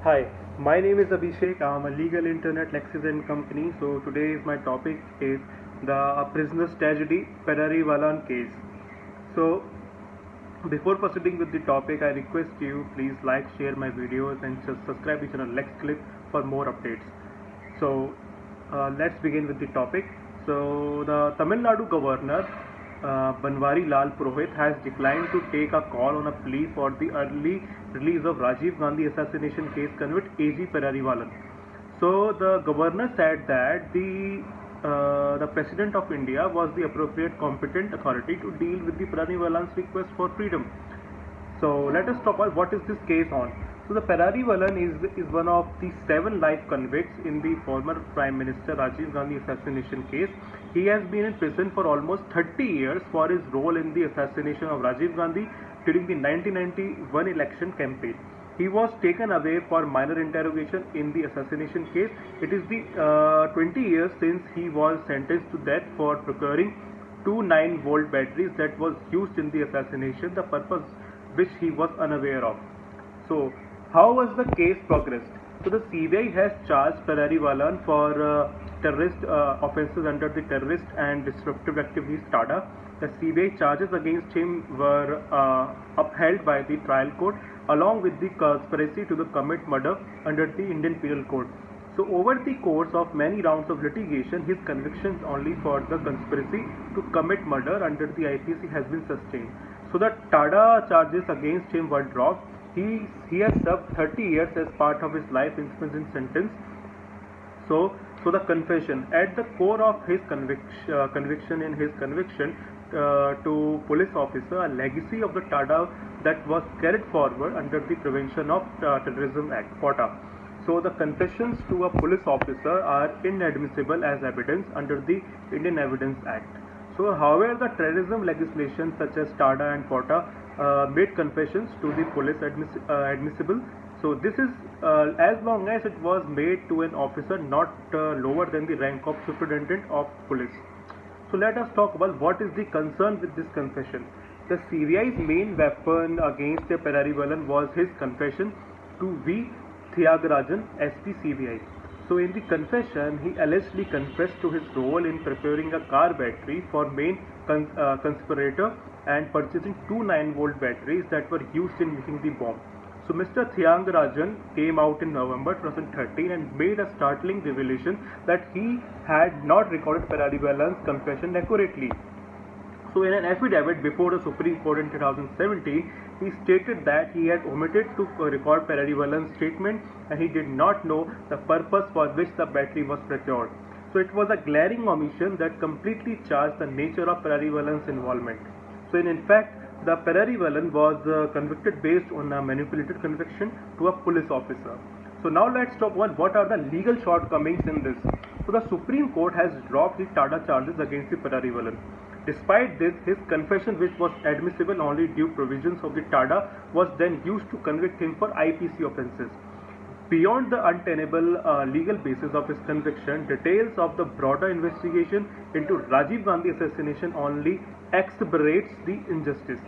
Hi, my name is Abhishek. I'm a legal intern at Lexis and Company. So today's my topic is the prisoner's tragedy, Perari Walan case. So before proceeding with the topic, I request you please like, share my videos, and just subscribe to the channel Lex Clip for more updates. So let's begin with the topic. So the Tamil Nadu governor Banwari Lal Purohit has declined to take a call on a plea for the early release of Rajiv Gandhi assassination case convict AG Perarivalan. So the governor said that the president of India was the appropriate competent authority to deal with the Perarivalan's request for freedom. So let us talk about what is this case on. So the Perari Valan is one of the 7 life convicts in the former Prime Minister Rajiv Gandhi assassination case. He has been in prison for almost 30 years for his role in the assassination of Rajiv Gandhi during the 1991 election campaign. He was taken away for minor interrogation in the assassination case. It is the 20 years since he was sentenced to death for procuring two 9-volt batteries that was used in the assassination, the purpose which he was unaware of. So, how was the case progressed? So, the CBI has charged Perarivalan for terrorist offences under the Terrorist and Disruptive Activities TADA. The CBI charges against him were upheld by the trial court along with the conspiracy to commit murder under the Indian Penal Code. So over the course of many rounds of litigation, his convictions only for the conspiracy to commit murder under the IPC has been sustained. So the TADA charges against him were dropped. He has served 30 years as part of his life in prison sentence. So the confession at the core of his conviction to police officer, a legacy of the TADA that was carried forward under the Prevention of Terrorism Act (POTA). So the confessions to a police officer are inadmissible as evidence under the Indian Evidence Act. So however, the terrorism legislation such as TADA and POTA made confessions to the police admissible. So this is as long as it was made to an officer not lower than the rank of superintendent of police. So let us talk about what is the concern with this confession. The CBI's main weapon against the Perarivalan was his confession to V. Thiagarajan, SP CBI. So in the confession, he allegedly confessed to his role in preparing a car battery for main conspirator and purchasing two 9-volt batteries that were used in making the bomb. So Mr. Thiagarajan came out in November 2013 and made a startling revelation that he had not recorded Perarivalan's confession accurately. So in an affidavit before the Supreme Court in 2017, he stated that he had omitted to record Perarivalan's statement and he did not know the purpose for which the battery was procured. So it was a glaring omission that completely charged the nature of Perarivalan's involvement. So in fact, the Perarivalan was convicted based on a manipulated conviction to a police officer. So now let's talk about what are the legal shortcomings in this. So the Supreme Court has dropped the TADA charges against the Perarivalan. Despite this, his confession, which was admissible only due provisions of the TADA, was then used to convict him for IPC offences. Beyond the untenable legal basis of his conviction, details of the broader investigation into Rajiv Gandhi assassination only exacerbates the injustice.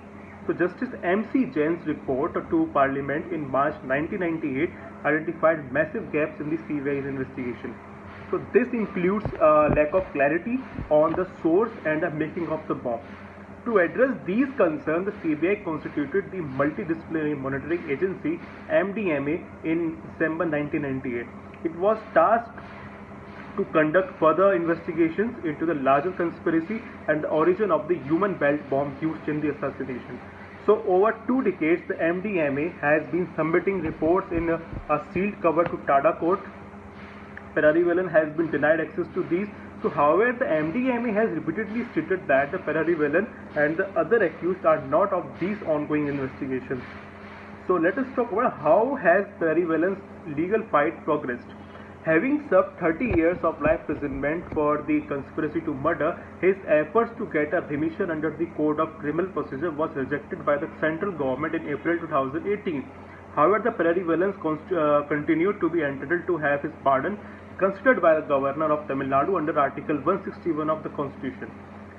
So Justice M.C. Jain's report to Parliament in March 1998 identified massive gaps in the CBI's investigation. So this includes lack of clarity on the source and the making of the bomb. To address these concerns, the CBI constituted the Multidisciplinary Monitoring Agency (MDMA) in December 1998. It was tasked to conduct further investigations into the larger conspiracy and the origin of the human belt bomb used in the assassination. So over 2 decades, the MDMA has been submitting reports in a sealed cover to TADA court. Perarivalan has been denied access to these. So however, the MDMA has repeatedly stated that the Perarivalan and the other accused are not of these ongoing investigations. So let us talk about how has Perarivalan's legal fight progressed. Having served 30 years of life imprisonment for the conspiracy to murder, his efforts to get a remission under the Code of Criminal Procedure was rejected by the central government in April 2018. However, the Perarivalan continued to be entitled to have his pardon considered by the Governor of Tamil Nadu under Article 161 of the Constitution.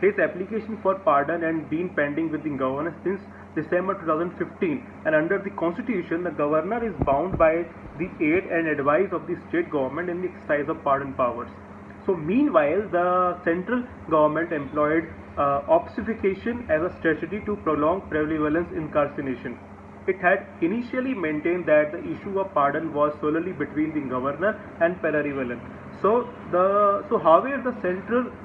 His application for pardon had been pending with the Governor since December 2015, and under the Constitution, the Governor is bound by the aid and advice of the state government in the exercise of pardon powers. So meanwhile, the central government employed obfuscation as a strategy to prolong prevalence incarceration. It had initially maintained that the issue of pardon was solely between the governor and Pereira. However, the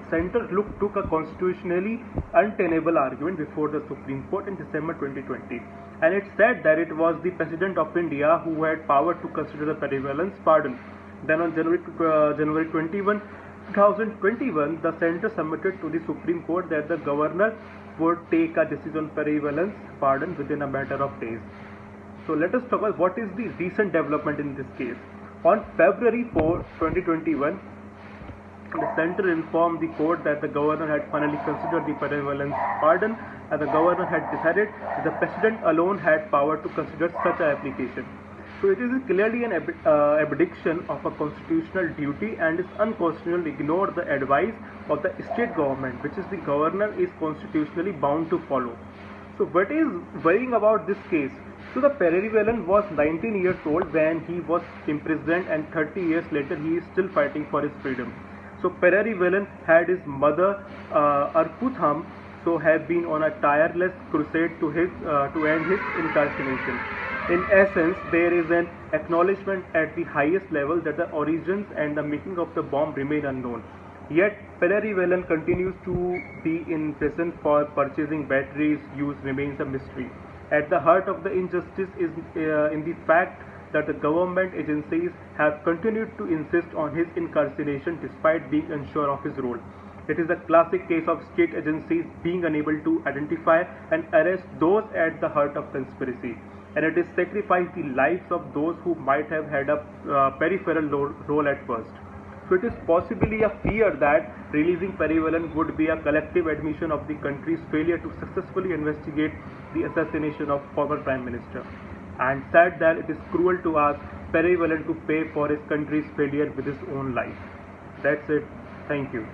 center took a constitutionally untenable argument before the Supreme Court in December 2020, and it said that it was the President of India who had power to consider the Pereira pardon. Then on January 21, 2021, the center submitted to the Supreme Court that the governor would take a decision on Pereira pardon within a matter of days. So let us talk about what is the recent development in this case. On February 4, 2021, the center informed the court that the governor had finally considered the Pereira pardon, and the governor had decided that the president alone had power to consider such an application. So it is clearly an abdication of a constitutional duty and is unconstitutional to ignore the advice of the state government, which is the governor is constitutionally bound to follow. So what is worrying about this case? So the Pereira was 19 years old when he was imprisoned, and 30 years later he is still fighting for his freedom. So Pereira had his mother Arputham have been on a tireless crusade to end his incarceration. In essence, there is an acknowledgement at the highest level that the origins and the making of the bomb remain unknown. Yet, Pereira continues to be in prison for purchasing batteries used remains a mystery. At the heart of the injustice is in the fact that the government agencies have continued to insist on his incarceration despite being unsure of his role. It is a classic case of state agencies being unable to identify and arrest those at the heart of conspiracy, and it is sacrificed the lives of those who might have had a peripheral role at first. So it is possibly a fear that releasing Pereira would be a collective admission of the country's failure to successfully investigate the assassination of former Prime Minister, and said that it is cruel to ask Pereira to pay for his country's failure with his own life. That's it. Thank you.